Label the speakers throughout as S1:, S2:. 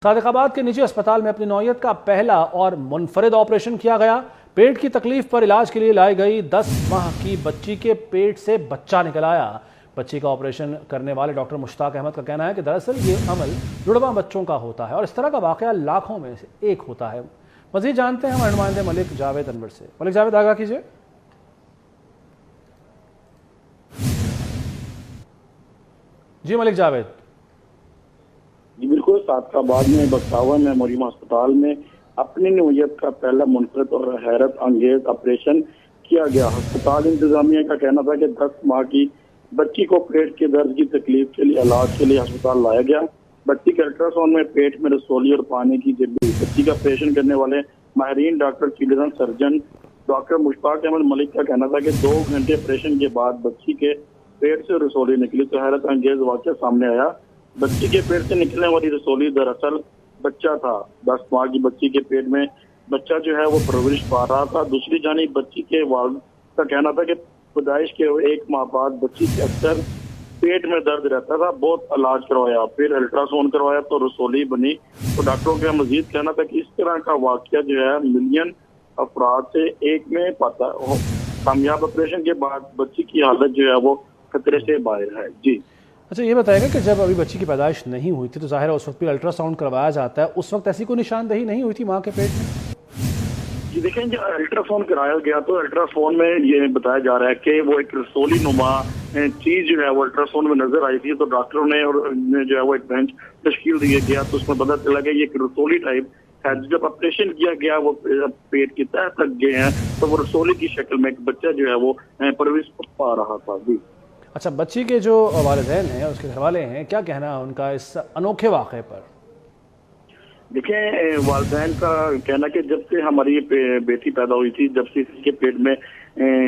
S1: सादिकाबाद के निजी अस्पताल में अपनी नौयत का पहला और मुनफरिद ऑपरेशन किया गया। पेट की तकलीफ पर इलाज के लिए लाई गई 10 माह की बच्ची के पेट से बच्चा निकल आया। बच्ची का ऑपरेशन करने वाले डॉक्टर मुश्ताक अहमद का कहना है कि दरअसल ये अमल जुड़वा बच्चों का होता है और इस तरह का वाकया लाखों में से एक होता है। मजीद जानते हैं हमारे नुमाइंदे मलिक जावेद अनवर से। मलिक जावेद, आगाह कीजिए। जी मलिक जावेद।
S2: जी बिल्कुल, सादिकाबाद में बख्तावर मेमोरियम अस्पताल में अपनी नौयत का पहला मुनफरिद और हैरत अंगेज ऑपरेशन किया गया। अस्पताल इंतजामिया का कहना था कि 10 माह की बच्ची को पेट के दर्द की तकलीफ के लिए इलाज के लिए अस्पताल लाया गया। बच्ची के अल्ट्रासाउंड में पेट में रसोली और पानी की झिल्ली। बच्ची का ऑपरेशन करने वाले माहिरीन doctor children surgeon doctor Mushtaq Ahmad Malik का कहना था कि 2 घंटे ऑपरेशन के बाद बच्ची के पेट से रसोली निकली तो हैरत अंगेज वाक़या सामने आया। बच्ची के पेट से निकलने वाली रसोली दरअसल बच्चा था। 10 माह की बच्ची के पेट में बच्चा जो है वो परवरिश पा रहा था। दूसरी जानिब बच्ची के वालिद का कहना था कि पैदाइश के 1 माह बाद बच्ची के अक्सर पेट में दर्द रहता था। बहुत इलाज करवाया, फिर अल्ट्रासाउंड करवाया तो रसोली बनी। तो डॉक्टरों का मजीद कहना था कि इस तरह का वाकया जो है मिलियन अफराद से एक में पाता हो। कामयाब ऑपरेशन के बाद बच्ची की हालत जो है वो खतरे से बाहर है। जी
S1: अच्छा, ये बताएगा कि जब अभी बच्ची की पैदाइश नहीं हुई थी तो जाहिर है उस वक्त भी अल्ट्रासाउंड करवाया जाता है, उस वक्त ऐसी कोई निशानदेही नहीं हुई थी माँ के पेट में?
S2: जी देखें, जब अल्ट्रासाउंड कराया गया तो अल्ट्रासाउंड में ये बताया जा रहा है कि वो एक रसोली नुमा चीज जो है वो अल्ट्रासाउंड में नजर आई थी। तो डॉक्टरों ने और जो है वो एक बेंच तश्कील दिया गया तो उसमें पता चला कि ये एक रसोली टाइप है। जब ऑपरेशन किया गया वो पेट की तह तक गए हैं तो वो रसोली की शक्ल में एक बच्चा जो है वो परवरिश पा रहा था। जी
S1: अच्छा, बच्ची के जो वालिदैन हैं, उसके घरवाले हैं, क्या कहना है उनका इस अनोखे वाक़े पर?
S2: देखें, वालिदैन का कहना कि जब से हमारी बेटी पैदा हुई थी, जब से इसके पेट में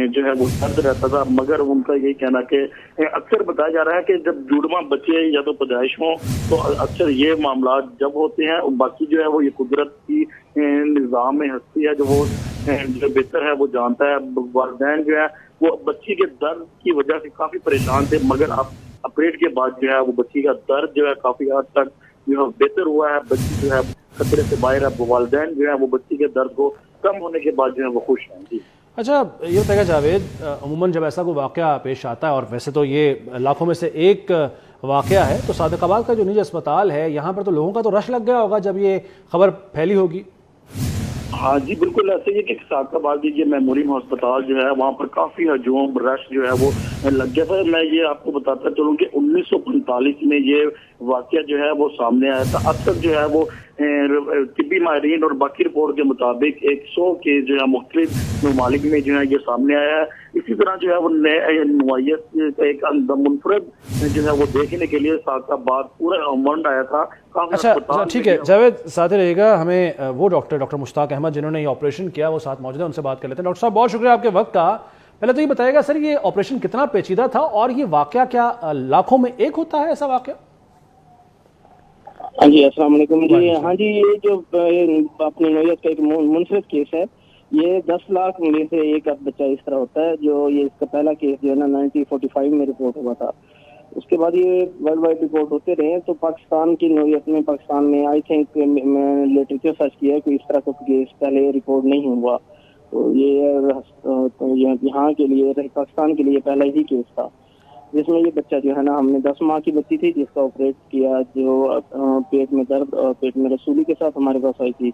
S2: जो है वो दर्द रहता था, मगर उनका यही कहना कि अक्सर बताया जा रहा है कि जब जुड़वा बच्चे या तो पैदाइश हो तो अक्सर ये मामला जब होते हैं। बाकी जो है वो ये कुदरत की निज़ाम में हस्ती है, जो बेहतर है वो जानता है। वालिदैन जो है वो बच्ची के दर्द की वजह से काफी परेशान थे, मगर अब ऑपरेट के बाद जो है वो बच्ची का दर्द जो है काफी हद तक जो है बेहतर हुआ है। बच्ची जो है खतरे से बाहर है। वालिदैन जो है वो बच्ची के दर्द को कम होने के बाद जो है वो खुश हैं। जी
S1: अच्छा, ये बताएगा जावेद, अमूमन जब ऐसा कोई वाक़या पेश आता है और वैसे तो ये लाखों में से एक वाक़या है, तो सादिकाबाद का जो निजी अस्पताल है यहाँ पर तो लोगों का तो रश लग गया होगा जब ये खबर फैली होगी।
S2: हाँ जी बिल्कुल, ऐसे ही कि सादिकाबाद ये मेमोरियम अस्पताल जो है वहाँ पर काफी हजूम रश जो है वो लग गया था। मैं ये आपको बताता चलूँ कि 1945 में ये वाकया जो है वो सामने आया था। अब तक जो है वो तिब्बी माहिरीन और बाकी रिपोर्ट के मुताबिक 100 के जो है मुख्तलिफ ममालिक में जो है ये सामने आया है। इसी तरह जो है वो नुमाइयत एक मुनफरिद जो है वो देखने के लिए सादिकाबाद पूरा उमंड आया था।
S1: अच्छा ठीक है जावेद, साथ रहिएगा। हमें वो डॉक्टर मुश्ताक अहमद जिन्होंने ये ऑपरेशन किया वो साथ मौजूद है, उनसे बात कर लेते हैं। डॉक्टर साहब, बहुत शुक्रिया आपके वक्त का। पहले तो ये बताइएगा सर, ये ऑपरेशन कितना पेचीदा था और ये वाकया क्या लाखों में एक होता है ऐसा वाकया?
S3: हाँ जी, अस्सलाम वालेकुम जी। हाँ जी, ये जो अपनी नौयत का एक मुनफरिद केस है, ये 10 लाख में से एक बच्चा इस तरह होता है। जो ये इसका पहला केस जो है ना 1945 में रिपोर्ट हुआ था। उसके बाद ये वर्ल्ड वाइड रिपोर्ट होते रहे। तो पाकिस्तान की नौयत में, पाकिस्तान में आई थिंक मैं लिटरेचर सर्च किया कोई इस तरह का केस पहले रिपोर्ट नहीं हुआ। तो ये यहाँ के लिए, पाकिस्तान के लिए पहला ही केस था जिसमें ये बच्चा जो है ना, हमने 10 माह की बच्ची थी जिसका ऑपरेट किया, जो पेट में दर्द और पेट में रसूली के साथ हमारे पास आई थी।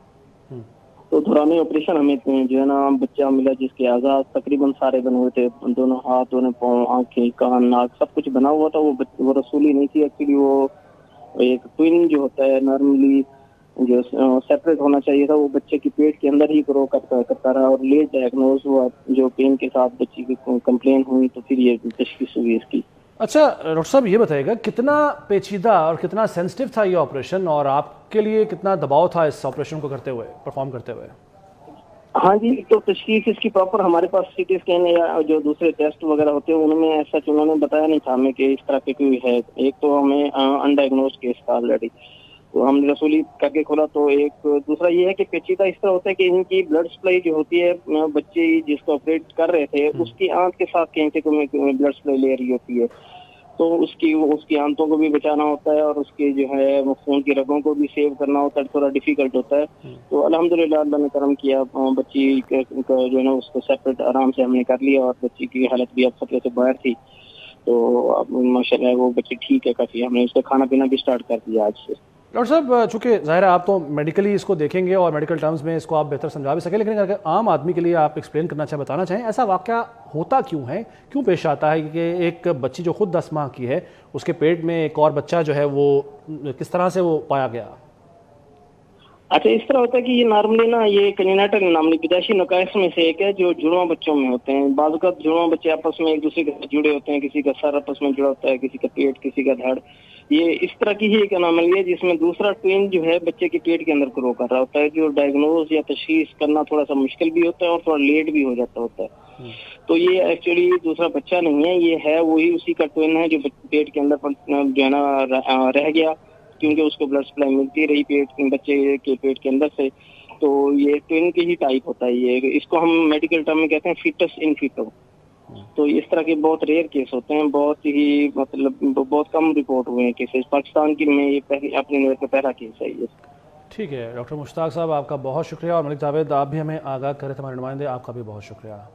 S3: तो दौरान ऑपरेशन हमें जो है ना बच्चा मिला जिसके आज़ाद तकरीबन सारे बने हुए थे। दोनों हाथ, दोनों पाँव, आंखें, कान, नाक सब कुछ बना हुआ था। वो रसूली नहीं थी एक्चुअली। वो एक ट्विन जो होता है नॉर्मली जो सेपरेट होना चाहिए था, वो बच्चे की पेट के अंदर ही ग्रो करता रहा और लेट डायग्नोज हुआ। जो पेन के साथ बच्ची की कंप्लेन हुई तो फिर ये तशखीस हुई इसकी।
S1: अच्छा डॉक्टर साहब, ये बताइएगा कितना पेचीदा और कितना सेंसिटिव था ये ऑपरेशन और आपके लिए कितना दबाव था इस ऑपरेशन को करते हुए, परफॉर्म करते हुए?
S3: हाँ जी, तो तशखीस इसकी प्रॉपर हमारे पास सीटी स्कैन या जो दूसरे टेस्ट वगैरह होते हैं उनमें ऐसा उन्होंने बताया नहीं था हमें कि इस तरह के कोई है। एक तो हमें अनडायग्नोज केस था ऑलरेडी, तो हमने रसूली करके खोला। तो एक दूसरा ये है कि पेचीदा इस तरह होता है कि इनकी ब्लड सप्लाई जो होती है, बच्चे जिसको ऑपरेट कर रहे थे उसकी आंत के साथ कहीं से ब्लड सप्लाई ले रही होती है। तो उसकी आंतों को भी बचाना होता है और उसके जो है वो खून की रगों को भी सेव करना होता है, थोड़ा डिफिकल्ट होता है। तो अल्हम्दुलिल्लाह अल्लाह ने करम किया, बच्ची का जो है ना उसको सेपरेट आराम से हमने कर लिया और बच्ची की हालत भी अब खतरे से बाहर थी। तो अब माशाल्लाह वो बच्ची ठीक है काफ़ी, हमने उसका खाना पीना भी स्टार्ट कर दिया आज से।
S1: डॉक्टर साहब, चूंकि ज़ाहिर है आप तो मेडिकली इसको देखेंगे और मेडिकल टर्म्स में इसको आप बेहतर समझा भी सकें, लेकिन अगर आम आदमी के लिए आप एक्सप्लेन करना चाहें, बताना चाहें, ऐसा वाक़या होता क्यों है, क्यों पेश आता है कि एक बच्ची जो खुद 10 माह की है उसके पेट में एक और बच्चा जो है वो किस तरह से वो पाया गया?
S3: अच्छा, इस तरह होता है कि ये नॉर्मली ना ये कन्जेनिटल नामनी पैदाइशी नकाइस में से एक है जो जुड़वा बच्चों में होते हैं। बाज़ औक़ात जुड़वा बच्चे आपस में एक दूसरे के साथ जुड़े होते हैं, किसी का सर आपस में जुड़ा होता है, किसी का पेट, किसी का धड़। ये इस तरह की ही एक अनोमली है जिसमें दूसरा ट्विन जो है बच्चे के पेट के अंदर ग्रो कर रहा होता है, जो डायग्नोज या तशखीस करना थोड़ा सा मुश्किल भी होता है और थोड़ा लेट भी हो जाता होता है। तो ये एक्चुअली दूसरा बच्चा नहीं है, ये है वही उसी का ट्विन है जो पेट के अंदर जो है ना रह गया, क्योंकि उसको ब्लड सप्लाई मिलती रही बच्चे के पेट के अंदर से। तो ये ट्विन के ही टाइप होता है, ये इसको हम मेडिकल टर्म में कहते हैं फीटस इन फीटो। तो इस तरह के बहुत रेयर केस होते हैं, बहुत ही मतलब बहुत कम रिपोर्ट हुए हैं केसेस पाकिस्तान की में, ये अपने नज़र का पहला केस है ये।
S1: ठीक है डॉक्टर मुश्ताक साहब, आपका बहुत शुक्रिया, और मलिक जावेद आप भी हमें आगाह करे थे, हमारे नुमाइंदे, आपका भी बहुत शुक्रिया।